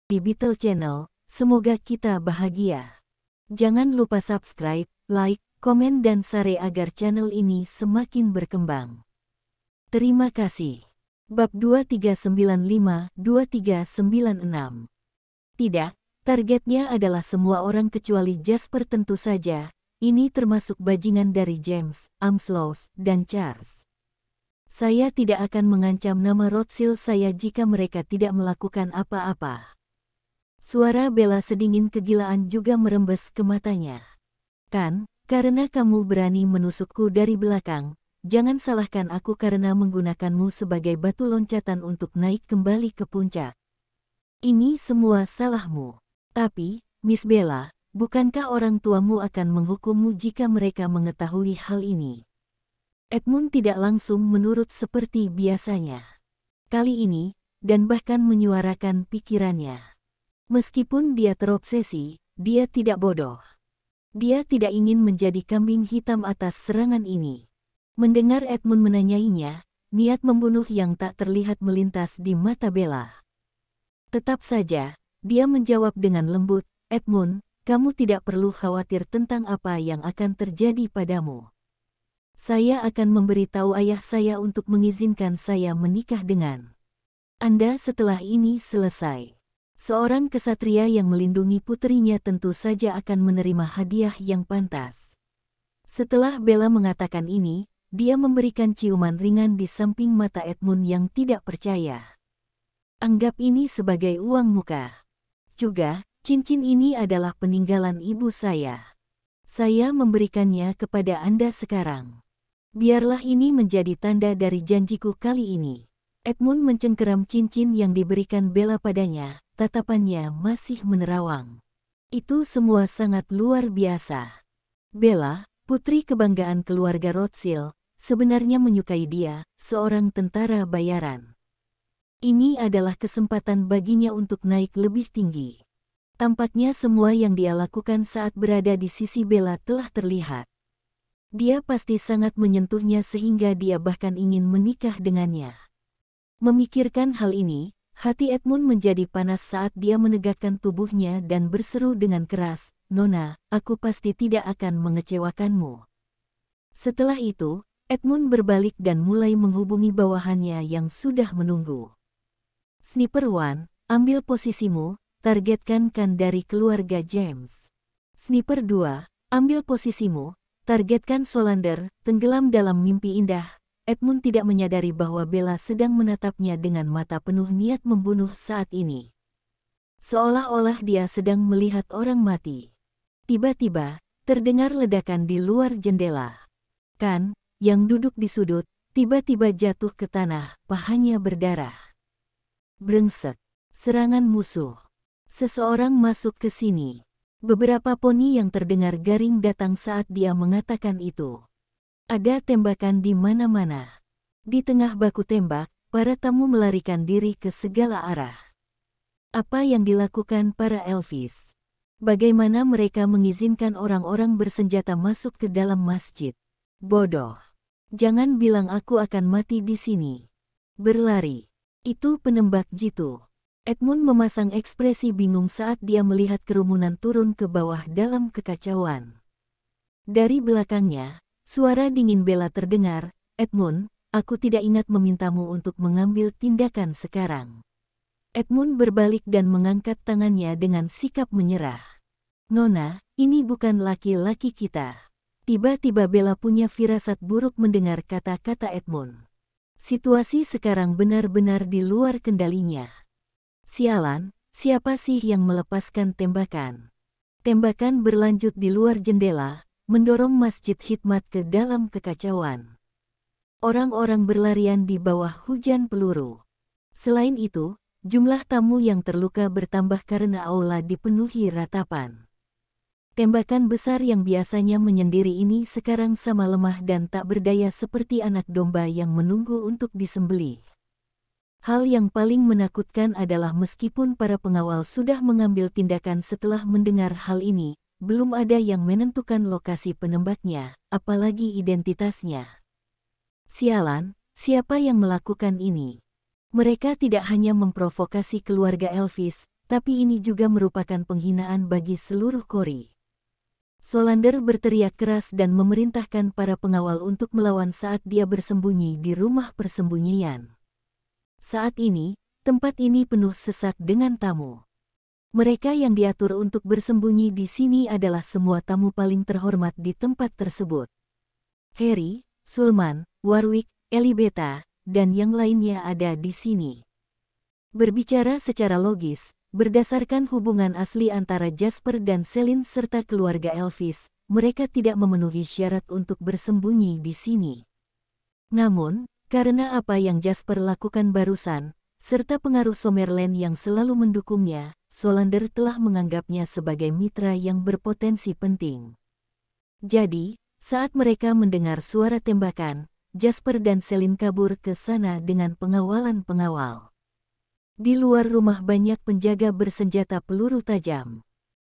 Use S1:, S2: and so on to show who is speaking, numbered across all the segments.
S1: di Beetle Channel. Semoga kita bahagia. Jangan lupa subscribe, like, komen dan share agar channel ini semakin berkembang. Terima kasih. Bab 2395-2396. Tidak, targetnya adalah semua orang kecuali Jasper tentu saja. Ini termasuk bajingan dari James, Amslows, dan Charles. Saya tidak akan mengancam nama Rothschild saya jika mereka tidak melakukan apa-apa. Suara Bella sedingin kegilaan juga merembes ke matanya. Kan, karena kamu berani menusukku dari belakang, jangan salahkan aku karena menggunakanmu sebagai batu loncatan untuk naik kembali ke puncak. Ini semua salahmu. Tapi, Miss Bella, bukankah orang tuamu akan menghukummu jika mereka mengetahui hal ini? Edmund tidak langsung menurut seperti biasanya. Kali ini, dan bahkan menyuarakan pikirannya. Meskipun dia terobsesi, dia tidak bodoh. Dia tidak ingin menjadi kambing hitam atas serangan ini. Mendengar Edmund menanyainya, niat membunuh yang tak terlihat melintas di mata Bella. Tetap saja, dia menjawab dengan lembut, Edmund, kamu tidak perlu khawatir tentang apa yang akan terjadi padamu. Saya akan memberitahu ayah saya untuk mengizinkan saya menikah dengan Anda setelah ini selesai. Seorang kesatria yang melindungi puterinya tentu saja akan menerima hadiah yang pantas. Setelah Bella mengatakan ini, dia memberikan ciuman ringan di samping mata Edmund yang tidak percaya. Anggap ini sebagai uang muka. Juga, cincin ini adalah peninggalan ibu saya. Saya memberikannya kepada Anda sekarang. Biarlah ini menjadi tanda dari janjiku kali ini. Edmund mencengkeram cincin yang diberikan Bella padanya. Tatapannya masih menerawang. Itu semua sangat luar biasa. Bella, putri kebanggaan keluarga Rothschild, sebenarnya menyukai dia, seorang tentara bayaran. Ini adalah kesempatan baginya untuk naik lebih tinggi. Tampaknya semua yang dia lakukan saat berada di sisi Bella telah terlihat. Dia pasti sangat menyentuhnya sehingga dia bahkan ingin menikah dengannya. Memikirkan hal ini, hati Edmund menjadi panas saat dia menegakkan tubuhnya dan berseru dengan keras, Nona, aku pasti tidak akan mengecewakanmu. Setelah itu, Edmund berbalik dan mulai menghubungi bawahannya yang sudah menunggu. Sniper One, ambil posisimu, targetkan kan dari keluarga James. Sniper 2, ambil posisimu, targetkan Solander, tenggelam dalam mimpi indah. Edmund tidak menyadari bahwa Bella sedang menatapnya dengan mata penuh niat membunuh saat ini. Seolah-olah dia sedang melihat orang mati. Tiba-tiba, terdengar ledakan di luar jendela. Kan, yang duduk di sudut, tiba-tiba jatuh ke tanah, pahanya berdarah. Brengsek, serangan musuh. Seseorang masuk ke sini. Beberapa poni yang terdengar garing datang saat dia mengatakan itu. Ada tembakan di mana-mana. Di tengah baku tembak, para tamu melarikan diri ke segala arah. Apa yang dilakukan para Elvis? Bagaimana mereka mengizinkan orang-orang bersenjata masuk ke dalam masjid? Bodoh. Jangan bilang aku akan mati di sini. Berlari. Itu penembak jitu. Edmund memasang ekspresi bingung saat dia melihat kerumunan turun ke bawah dalam kekacauan. Dari belakangnya, suara dingin Bella terdengar, Edmund, aku tidak ingat memintamu untuk mengambil tindakan sekarang. Edmund berbalik dan mengangkat tangannya dengan sikap menyerah. Nona, ini bukan laki-laki kita. Tiba-tiba Bella punya firasat buruk mendengar kata-kata Edmund. Situasi sekarang benar-benar di luar kendalinya. Sialan, siapa sih yang melepaskan tembakan? Tembakan berlanjut di luar jendela, mendorong Masjid Hikmat ke dalam kekacauan. Orang-orang berlarian di bawah hujan peluru. Selain itu, jumlah tamu yang terluka bertambah karena aula dipenuhi ratapan. Tembakan besar yang biasanya menyendiri ini sekarang sama lemah dan tak berdaya seperti anak domba yang menunggu untuk disembelih. Hal yang paling menakutkan adalah meskipun para pengawal sudah mengambil tindakan setelah mendengar hal ini, belum ada yang menentukan lokasi penembaknya, apalagi identitasnya. Sialan, siapa yang melakukan ini? Mereka tidak hanya memprovokasi keluarga Elvis, tapi ini juga merupakan penghinaan bagi seluruh Cory. Solander berteriak keras dan memerintahkan para pengawal untuk melawan saat dia bersembunyi di rumah persembunyian. Saat ini, tempat ini penuh sesak dengan tamu. Mereka yang diatur untuk bersembunyi di sini adalah semua tamu paling terhormat di tempat tersebut. Harry, Sulman, Warwick, Elibeta, dan yang lainnya ada di sini. Berbicara secara logis, berdasarkan hubungan asli antara Jasper dan Celine serta keluarga Elvis, mereka tidak memenuhi syarat untuk bersembunyi di sini. Namun, karena apa yang Jasper lakukan barusan, serta pengaruh Summerland yang selalu mendukungnya, Solander telah menganggapnya sebagai mitra yang berpotensi penting. Jadi, saat mereka mendengar suara tembakan, Jasper dan Celine kabur ke sana dengan pengawalan-pengawal. Di luar rumah banyak penjaga bersenjata peluru tajam.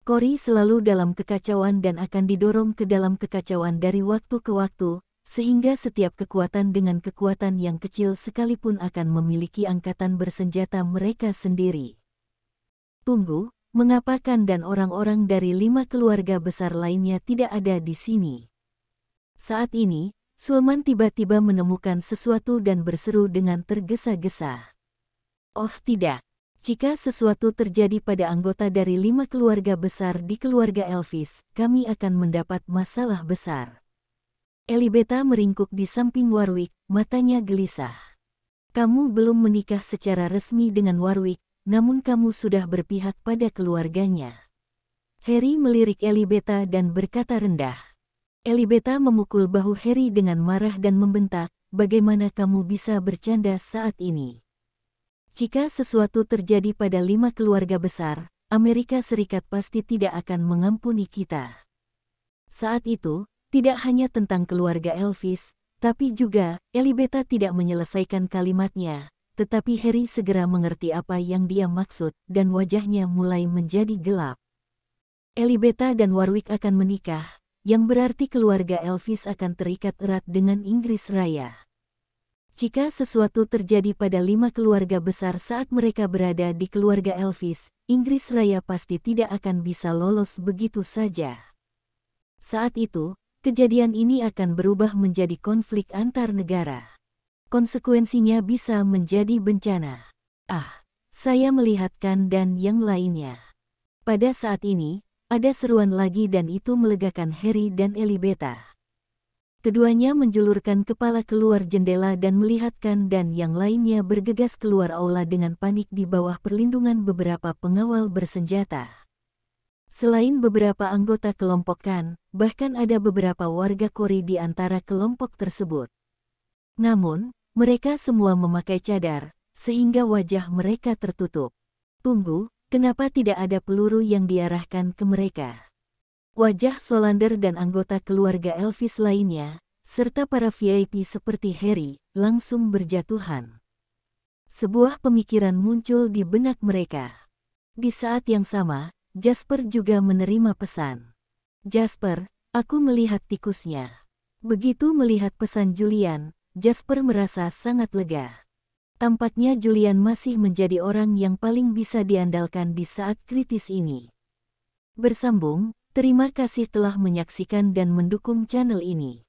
S1: Cory selalu dalam kekacauan dan akan didorong ke dalam kekacauan dari waktu ke waktu, sehingga setiap kekuatan dengan kekuatan yang kecil sekalipun akan memiliki angkatan bersenjata mereka sendiri. Tunggu, mengapa Khan dan orang-orang dari 5 keluarga besar lainnya tidak ada di sini? Saat ini, Sulman tiba-tiba menemukan sesuatu dan berseru dengan tergesa-gesa. Oh tidak, jika sesuatu terjadi pada anggota dari 5 keluarga besar di keluarga Elvis, kami akan mendapat masalah besar. Elibeta meringkuk di samping Warwick, matanya gelisah. Kamu belum menikah secara resmi dengan Warwick, namun kamu sudah berpihak pada keluarganya. Harry melirik Elibeta dan berkata rendah. Elibeta memukul bahu Harry dengan marah dan membentak, bagaimana kamu bisa bercanda saat ini? Jika sesuatu terjadi pada 5 keluarga besar, Amerika Serikat pasti tidak akan mengampuni kita. Saat itu, tidak hanya tentang keluarga Elvis, tapi juga, Elibeta tidak menyelesaikan kalimatnya, tetapi Harry segera mengerti apa yang dia maksud, dan wajahnya mulai menjadi gelap. Elibeta dan Warwick akan menikah, yang berarti keluarga Elvis akan terikat erat dengan Inggris Raya. Jika sesuatu terjadi pada 5 keluarga besar saat mereka berada di keluarga Elvis, Inggris Raya pasti tidak akan bisa lolos begitu saja. Saat itu, kejadian ini akan berubah menjadi konflik antar negara. Konsekuensinya bisa menjadi bencana. Saya melihat Khan dan yang lainnya. Pada saat ini, ada seruan lagi dan itu melegakan Harry dan Elibeta. Keduanya menjulurkan kepala keluar jendela dan melihat Khan dan yang lainnya bergegas keluar aula dengan panik di bawah perlindungan beberapa pengawal bersenjata. Selain beberapa anggota kelompok Khan, bahkan ada beberapa warga Cory di antara kelompok tersebut. Namun, mereka semua memakai cadar, sehingga wajah mereka tertutup. Tunggu, kenapa tidak ada peluru yang diarahkan ke mereka? Wajah Solander dan anggota keluarga Elvis lainnya, serta para VIP seperti Harry, langsung berjatuhan. Sebuah pemikiran muncul di benak mereka. Di saat yang sama, Jasper juga menerima pesan. Jasper, aku melihat tikusnya. Begitu melihat pesan Julian, Jasper merasa sangat lega. Tampaknya Julian masih menjadi orang yang paling bisa diandalkan di saat kritis ini. Bersambung. Terima kasih telah menyaksikan dan mendukung channel ini.